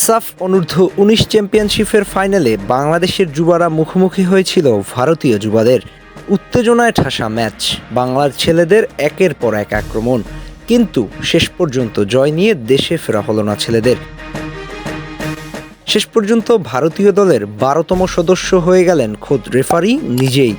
সাফ অনূর্ধ্ব-19 চ্যাম্পিয়নশিপের ফাইনালে বাংলাদেশের যুবারা মুখোমুখি হয়েছিল ভারতীয় যুবাদের। উত্তেজনায় ঠাসা ম্যাচ, বাংলার ছেলেদের একের পর এক আক্রমণ, কিন্তু শেষ পর্যন্ত জয় নিয়ে দেশে ফেরা হলো না ছেলেদের। শেষ পর্যন্ত ভারতীয় দলের 12তম সদস্য হয়ে গেলেন খোদ রেফারি নিজেই।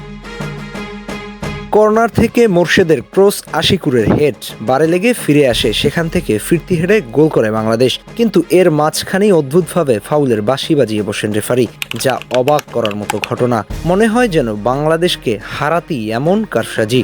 কর্নার থেকে মোর্শেদের ক্রস আশিকুরের হেড বারে লেগে ফিরে আসে, সেখান থেকে ফিরতি হেডে গোল করে বাংলাদেশ। কিন্তু এর মাঝখানেই অদ্ভুতভাবে ফাউলের বাঁশি বাজিয়ে বসেন রেফারি, যা অবাক করার মতো ঘটনা। মনে হয় যেন বাংলাদেশকে হারাতেই এমন কারসাজি।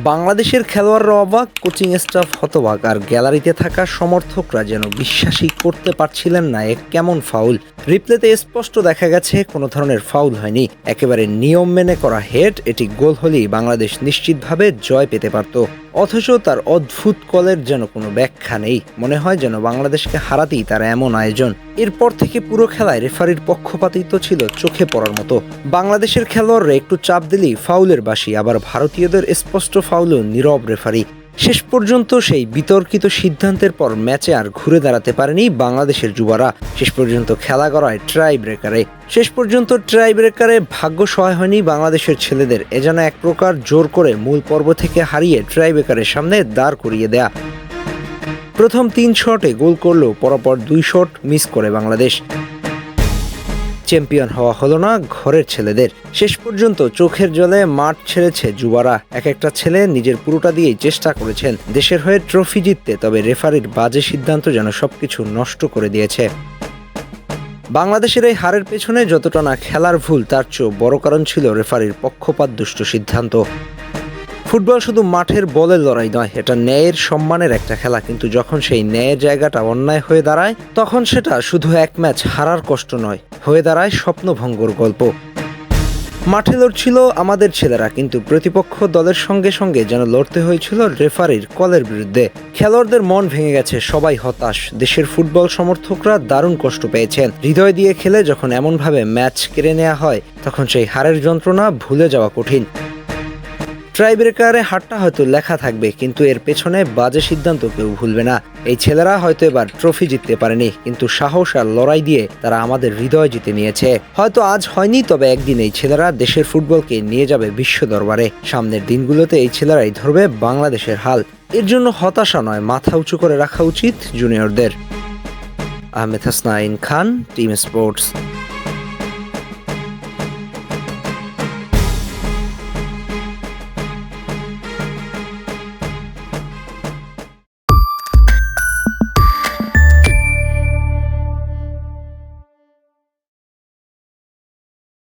বাংলাদেশের খেলোয়াড়রা অবাক, কোচিং স্টাফ হতবাক, আর গ্যালারিতে থাকা সমর্থকরা যেন বিশ্বাসই করতে পারছিলেন না এ কেমন ফাউল। রিপ্লেতে স্পষ্ট দেখা গেছে কোনো ধরনের ফাউল হয়নি, একেবারে নিয়ম মেনে করা হেড। এটি গোল হলেই বাংলাদেশ নিশ্চিতভাবে জয় পেতে পারত, অথচ তার অদ্ভুত কলের যেন কোনো ব্যাখ্যা নেই। মনে হয় যেন বাংলাদেশকে হারাতেই তার এমন আয়োজন। এরপর থেকে পুরো খেলায় রেফারির পক্ষপাতিত্ব ছিল চোখে পড়ার মতো। বাংলাদেশের খেলোয়াড়রা একটু চাপ দিলেই ফাউলের বাঁশি, আবার ভারতীয়দের স্পষ্ট ফাউলও নীরব রেফারি। শেষ পর্যন্ত সেই বিতর্কিত সিদ্ধান্তের পর ম্যাচে আর ঘুরে দাঁড়াতে পারেনি বাংলাদেশের যুবারা। শেষ পর্যন্ত খেলা গড়ায় ট্রাই ব্রেকারে ভাগ্য সহায় হয়নি বাংলাদেশের ছেলেদের। এ যেন এক প্রকার জোর করে মূল পর্ব থেকে হারিয়ে ট্রাই ব্রেকারের সামনে দাঁড় করিয়ে দেয়া। প্রথম 3 শটে গোল করলেও পরপর 2 শট মিস করে বাংলাদেশ। চ্যাম্পিয়ন হওয়া হলো না ঘরের ছেলেদের। শেষ পর্যন্ত চোখের জলে মাঠ ছেড়েছে যুবারা। এক একটা ছেলে নিজের পুরোটা দিয়েই চেষ্টা করেছেন দেশের হয়ে ট্রফি জিততে, তবে রেফারির বাজে সিদ্ধান্ত যেন সবকিছু নষ্ট করে দিয়েছে। বাংলাদেশের এই হারের পেছনে যতটা না খেলার ভুল, তার চেয়েও বড় কারণ ছিল রেফারির পক্ষপাতদুষ্ট সিদ্ধান্ত। ফুটবল শুধু মাঠের বলের লড়াই নয়, এটা ন্যায়ের সম্মানের একটা খেলা। কিন্তু যখন সেই ন্যায়ের জায়গাটা অন্যায় হয়ে দাঁড়ায়, তখন সেটা শুধু এক ম্যাচ হারার কষ্ট নয়, হয়ে দাঁড়ায় স্বপ্নভঙ্গর গল্প। মাঠে লড়ছিল আমাদের ছেলেরা, কিন্তু প্রতিপক্ষ দলের সঙ্গে সঙ্গে যেন লড়তে হয়েছিল রেফারির কলের বিরুদ্ধে। খেলোয়াড়দের মন ভেঙে গেছে, সবাই হতাশ। দেশের ফুটবল সমর্থকরা দারুণ কষ্ট পেয়েছেন। হৃদয় দিয়ে খেলে যখন এমনভাবে ম্যাচ কেড়ে নেওয়া হয়, তখন সেই হারের যন্ত্রণা ভুলে যাওয়া কঠিন। ট্রাই ব্রেকারে হারটা হয়তো লেখা থাকবে, কিন্তু এর পেছনে বাজে সিদ্ধান্ত কেউ ভুলবে না। এই ছেলেরা হয়তো এবার ট্রফি জিততে পারেনি, কিন্তু সাহস আর লড়াই দিয়ে তারা আমাদের হৃদয় জিতে নিয়েছে। হয়তো আজ হয়নি, তবে একদিন এই ছেলেরা দেশের ফুটবলকে নিয়ে যাবে বিশ্ব দরবারে। সামনের দিনগুলোতে এই ছেলেরাই ধরবে বাংলাদেশের হাল। এর জন্য হতাশা নয়, মাথা উঁচু করে রাখা উচিত জুনিয়রদের। আহমেদ হাসনাইন খান, টিম স্পোর্টস।